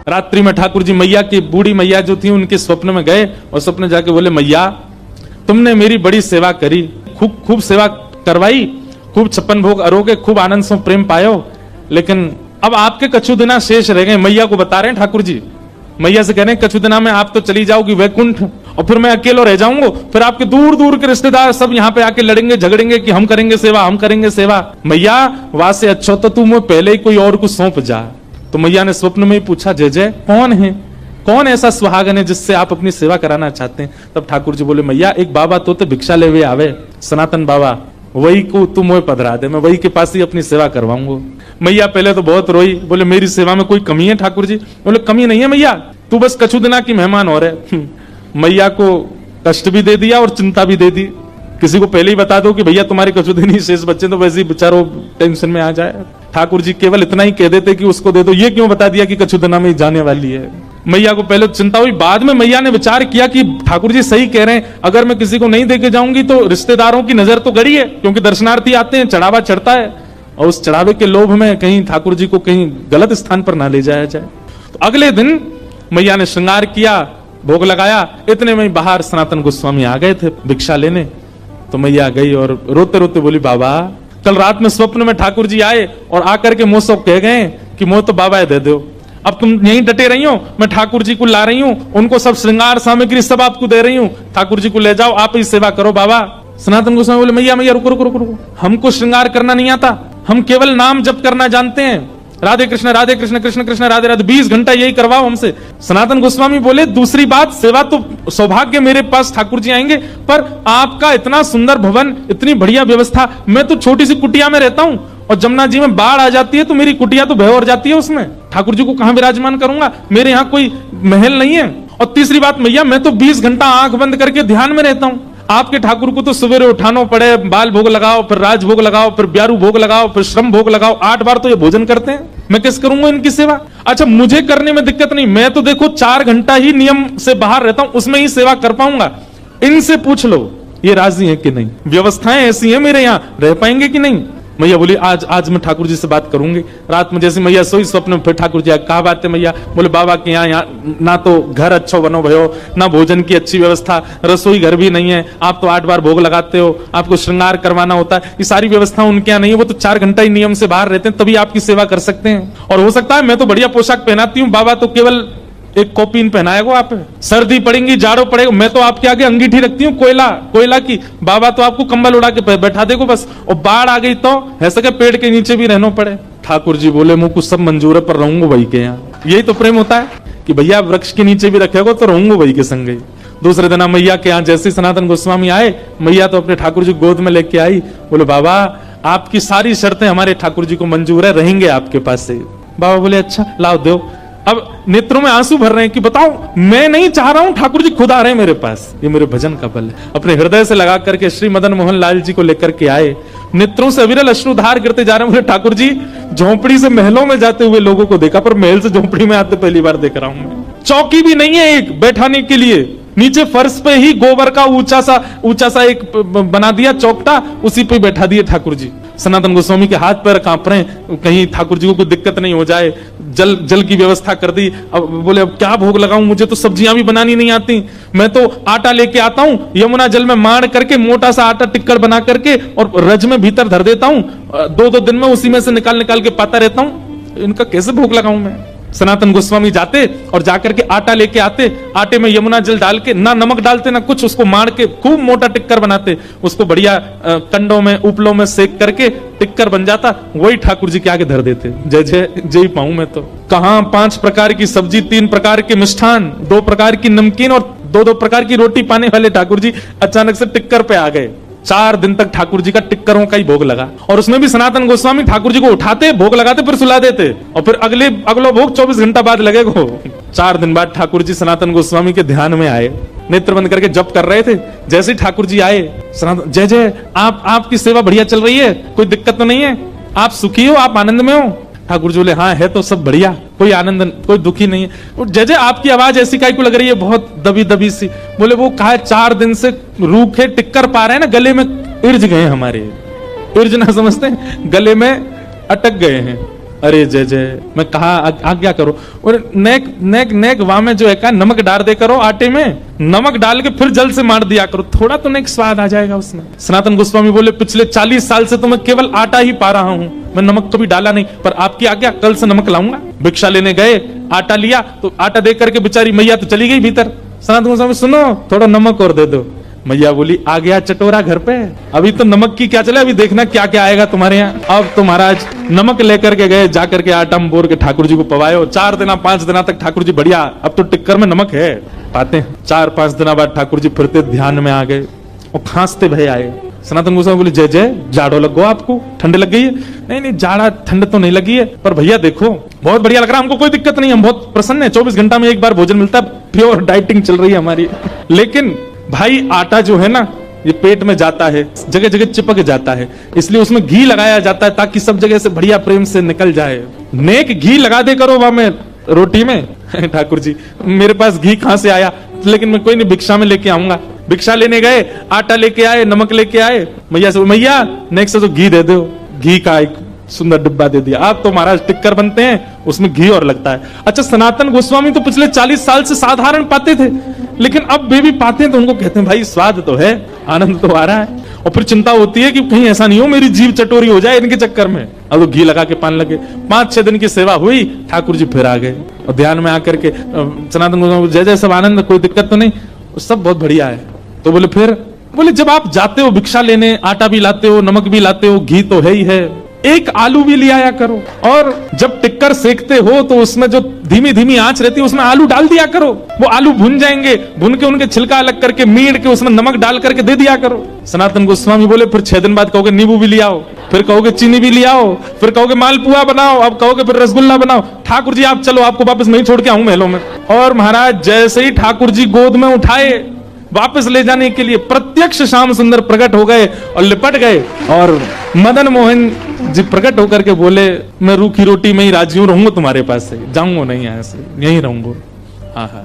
रात्रि में ठाकुर जी मैया की बूढ़ी मैया जो थी उनके स्वप्न में गए और स्वप्न जाके बोले, मैया तुमने मेरी बड़ी सेवा करी, खूब सेवा करवाई, खूब 56 भोग अरोगे, खूब आनंद से प्रेम पायो, लेकिन अब आपके कछु दिना शेष रह गए। मैया को बता रहे हैं ठाकुर जी, मैया से कह रहे हैं कछु दिना में आप तो चली जाओगी वैकुंठ और फिर मैं अकेला रह जाऊंगा, फिर आपके दूर दूर के रिश्तेदार सब यहाँ पे आके लड़ेंगे झगड़ेंगे कि हम करेंगे सेवा, हम करेंगे सेवा। मैया वहां से अच्छा तो तू मुझे पहले ही कोई और को सौंप जा। तो मैया ने स्वप्न में ही पूछा, जय जय कौन है, कौन ऐसा सुहागन है जिससे आप अपनी सेवा कराना चाहते हैं? तब ठाकुर जी बोले, मैया एक बाबा तो भिक्षा ले हुए आवे, सनातन बाबा, वही को तू मुझे पधरा दे, मैं वही के पास ही अपनी सेवा करवाऊंगा। मैया पहले तो बहुत रोई, बोले मेरी सेवा में कोई कमी है ठाकुर जी? बोले कमी नहीं है मैया, तू बस कछु दिना की मेहमान हो रहे। मैया को कष्ट भी दे दिया और चिंता भी दे दी। किसी को पहले ही बता दो कि भैया तुम्हारे कछु दिन ही शेष बच्चे, तो वैसे ही बेचारो टेंशन में आ जाए। ठाकुर जी केवल इतना ही कह देते कि उसको दे दो, ये क्यों बता दिया कि कछु दिना में जाने वाली है। मैया को पहले चिंता हुई, बाद में मैया ने विचार किया कि ठाकुर जी सही कह रहे हैं, अगर मैं किसी को नहीं देके जाऊंगी तो रिश्तेदारों की नजर तो गड़ी है, क्योंकि दर्शनार्थी आते हैं, चढ़ावा चढ़ता है, और उस चढ़ावे के लोभ में कहीं ठाकुर जी को कहीं गलत स्थान पर ना ले जाया जाए। तो अगले दिन मैया ने श्रृंगार किया, भोग लगाया, इतने में बाहर सनातन गोस्वामी आ गए थे भिक्षा लेने। तो मैया गई और रोते रोते बोली, बाबा कल रात में स्वप्न में ठाकुर जी आए और आकर के मुझसे कह गए कि मोह तो बाबा दे दो, अब तुम यहीं डटे रही हो, मैं ठाकुर जी को ला रही हूँ, उनको सब श्रृंगार सामग्री सब आपको दे रही हूँ, ठाकुर जी को ले जाओ, आप ही सेवा करो बाबा। सनातन गोस्वामी बोले, मैया मैया रुको रुको रुको, हमको श्रृंगार करना नहीं आता, हम केवल नाम जप करना जानते हैं, राधे कृष्ण कृष्ण कृष्ण राधे राधे, 20 घंटा यही करवाओ हमसे। सनातन गोस्वामी बोले, दूसरी बात, सेवा तो सौभाग्य मेरे पास ठाकुर जी आएंगे, पर आपका इतना सुंदर भवन, इतनी बढ़िया व्यवस्था, मैं तो छोटी सी कुटिया में रहता हूँ और जमुना जी में बाढ़ आ जाती है तो मेरी कुटिया तो भय और जाती है, उसमें ठाकुर जी को कहां विराजमान करूंगा, मेरे यहाँ कोई महल नहीं है। और तीसरी बात मैया, मैं तो 20 घंटा आंख बंद करके ध्यान में रहता हूँ, आपके ठाकुर को तो सवेरे उठाना पड़े, बाल भोग लगाओ, फिर राज भोग लगाओ, फिर ब्यारू भोग लगाओ, फिर श्रम भोग लगाओ, 8 बार तो ये भोजन करते हैं, मैं किस करूंगा इनकी सेवा? अच्छा मुझे करने में दिक्कत नहीं, मैं तो देखो 4 घंटा ही नियम से बाहर रहता हूं, उसमें ही सेवा कर पाऊंगा, इनसे पूछ लो ये राजी है कि नहीं, व्यवस्थाएं ऐसी हैं मेरे यहाँ, रह पाएंगे कि नहीं? मैया बोली, आज मैं ठाकुर जी से बात करूंगी। रात में जैसे मैया सोई, स्वप्न में फिर ठाकुर जी कहा बात है मैया? बोले, बाबा के यहाँ ना तो घर अच्छा बनो भयो, ना भोजन की अच्छी व्यवस्था, रसोई घर भी नहीं है, आप तो 8 बार भोग लगाते हो, आपको श्रृंगार करवाना होता है, ये सारी व्यवस्था उनके यहाँ नहीं है, वो तो 4 घंटा ही नियम से बाहर रहते हैं, तभी आपकी सेवा कर सकते हैं। और हो सकता है मैं तो बढ़िया पोशाक पहनाती हूँ, बाबा तो केवल एक कॉपीन पहनाएगा, आप सर्दी पड़ेगी जाड़ो पड़ेगा, मैं तो आपके आगे अंगीठी रखती हूँ कोयला की, बाबा तो आपको कंबल उड़ा के बैठा देगा बस, और बाढ़ आ गई तो ऐसा क्या पेड़ के नीचे भी रहना पड़े। ठाकुर जी बोले, मुझको सब मंजूर है पर रहूंगा वही के यहाँ। यही तो प्रेम होता है कि भैया वृक्ष के नीचे भी रखेगा तो रहूंगा वही के संग। दूसरे दिन मैया के यहाँ जैसे सनातन गोस्वामी आए, मैया तो अपने ठाकुर जी गोद में लेके आई, बोले, बाबा आपकी सारी शर्तें हमारे ठाकुर जी को मंजूर है, रहेंगे आपके पास से। बाबा बोले, अच्छा लाओ दो। अब नेत्रों में आंसू भर रहे हैं कि बताओ, मैं नहीं चाह रहा हूं, ठाकुर जी खुद आ रहे हैं मेरे पास, ये मेरे भजन का बल है। अपने हृदय से लगा करके श्री मदन मोहन लाल जी को लेकर के आए, नेत्रों से अविरल अश्रुधार गिरते जा रहे हैं। ठाकुर जी, झोंपड़ी से महलों में जाते हुए लोगों को देखा, पर महल से झोंपड़ी में आते पहली बार देख रहा हूं मैं। चौकी भी नहीं है एक बैठाने के लिए, नीचे फर्श पे ही गोबर का ऊंचा सा एक बना दिया चौकटा, उसी पे बैठा दिए ठाकुर जी। सनातन गोस्वामी के हाथ पैर कांप रहे हैं, कहीं ठाकुर जी को कोई दिक्कत नहीं हो जाए। जल की व्यवस्था कर दी। अब बोले, अब क्या भोग लगाऊं, मुझे तो सब्जियां भी बनानी नहीं आती, मैं तो आटा लेके आता हूं, यमुना जल में मार करके मोटा सा आटा टिक्कर बना करके और रज में भीतर धर देता हूं, 2-2 दिन में उसी में से निकाल के पाता रहता हूं, इनका कैसे भोग लगाऊं मैं? सनातन गोस्वामी जाते और जाकर के आटा लेके आते, आटे में यमुना जल डाल के, ना नमक डालते ना कुछ, उसको मार के खूब मोटा टिक्कर बनाते, उसको बढ़िया कंडों में उपलों में सेक करके टिक्कर बन जाता, वही ठाकुर जी के आगे धर देते। जय जय जय पाऊं मैं तो। कहां 5 प्रकार की सब्जी, 3 प्रकार के मिष्ठान, 2 प्रकार की नमकीन और 2-2 प्रकार की रोटी पाने वाले ठाकुर जी अचानक से टिक्कर पे आ गए। 4 दिन तक ठाकुर जी का टिक्करों का ही भोग लगा, और उसमें भी सनातन गोस्वामी ठाकुर जी को उठाते, भोग लगाते, फिर सुला देते, और फिर अगला भोग 24 घंटा बाद लगेगा। 4 दिन बाद ठाकुर जी सनातन गोस्वामी के ध्यान में आए, नेत्र बंद करके जप कर रहे थे। जैसे ही ठाकुर जी आए, सनातन, जय जय, आपकी सेवा बढ़िया चल रही है, कोई दिक्कत तो नहीं है, आप सुखी हो, आप आनंद में हो? ठाकुर जी बोले, हाँ है तो सब बढ़िया, कोई आनंद, कोई दुखी नहीं है। जय जय, आपकी आवाज ऐसी काहे को लग रही है, बहुत दबी दबी सी? बोले, वो कहा 4 दिन से रूखे टिक्कर पा रहे हैं ना, गले में इर्ज गए हमारे। इर्ज ना समझते, गले में अटक गए हैं। अरे जय जय, मैं कहा आज्ञा करो। और नेक नेक नेक वाह में जो है का नमक डाल दे करो आटे में, नमक डाल के फिर जल से मार दिया करो, थोड़ा तो नेक स्वाद आ जाएगा उसमें। सनातन गोस्वामी बोले पिछले 40 साल से तो मैं केवल आटा ही पा रहा हूं, मैं नमक कभी डाला नहीं, पर आपकी आज्ञा कल से नमक लाऊंगा। भिक्षा लेने गए, आटा लिया तो आटा दे करके बेचारी मैया तो चली गई भीतर। सनातन गोस्वामी सुनो थोड़ा नमक और दे दो। मैया बोली आ गया चटोरा घर पे, अभी तो नमक की क्या चले, अभी देखना क्या क्या आएगा तुम्हारे यहाँ। अब तो महाराज नमक लेकर के गए, जाकर के आटा में बोर के ठाकुर जी को पवायो। 4 दिन 5 दिन तक ठाकुर जी बढ़िया, अब तो टिक्कर में नमक है पाते हैं। 4-5 दिन बाद ठाकुर जी फिरते ध्यान में आ गए और खांसते भय आए। सनातन गोस्वामी बोले जय जय, जाड़ो लग गो आपको, ठंड लग गई है? नहीं नहीं जाड़ा ठंड तो नहीं लगी है, पर भैया देखो बहुत बढ़िया लग रहा है, हमको कोई दिक्कत नहीं, हम बहुत प्रसन्न है, 24 घंटा में एक बार भोजन मिलता है, प्योर डाइटिंग चल रही है हमारी। लेकिन भाई आटा जो है ना ये पेट में जाता है, जगह जगह चिपक जाता है, इसलिए उसमें घी लगाया जाता है ताकि सब जगह से बढ़िया प्रेम से निकल जाए। नेक घी लगा दे करो वहां में रोटी में। ठाकुर जी मेरे पास घी कहां से आया, लेकिन मैं कोई नहीं भिक्षा में लेके आऊंगा। भिक्षा लेने गए, आटा लेके आए, नमक लेके आए, मैया से मैया नेक्स्ट तो घी दे दो। घी का एक सुंदर डिब्बा दे दिया। आप तो महाराज टिक्कर बनते हैं उसमें घी और लगता है। अच्छा सनातन गोस्वामी तो पिछले 40 साल से साधारण पाते थे, लेकिन अब वे भी पाते हैं तो उनको कहते हैं भाई स्वाद तो है, आनंद तो आ रहा है। और फिर चिंता होती है कि कहीं ऐसा नहीं हो मेरी जीभ चटोरी हो जाए इनके चक्कर में। अब तो घी लगा के पान लगे। 5-6 दिन की सेवा हुई, ठाकुर जी फिर आ गए और ध्यान में आकर के सनातन गोस्वामी जय जय, सब आनंद, कोई दिक्कत तो नहीं, सब बहुत बढ़िया है। तो बोले फिर, बोले जब आप जाते हो भिक्षा लेने, आटा भी लाते हो, नमक भी लाते हो, घी तो है ही है, एक आलू भी ले आया करो, और जब टिक्कर सेकते हो तो उसमें जो धीमी धीमी आंच रहती है उसमें आलू डाल दिया करो, वो आलू भुन जाएंगे, भुन के उनके छिलका अलग करके मीड़ के उसमें नमक डाल करके दे दिया करो। सनातन गोस्वामी बोले फिर 6 दिन बाद कहोगे नींबू भी ले आओ, फिर कहोगे चीनी भी ले आओ, फिर कहोगे मालपुआ बनाओ, अब कहोगे फिर रसगुल्ला बनाओ। ठाकुर जी आप चलो, आपको वापस नहीं छोड़ के आऊं महलों में। और महाराज जैसे ही ठाकुर जी गोद में उठाए वापस ले जाने के लिए, प्रत्यक्ष श्याम सुंदर प्रकट हो गए और लिपट गए। और मदन मोहन जी प्रकट होकर के बोले मैं रूखी रोटी में ही राजी हूं, रहूंगा तुम्हारे पास से, जाऊंगा नहीं यहाँ से, यहीं रहूंगा। हाँ हाँ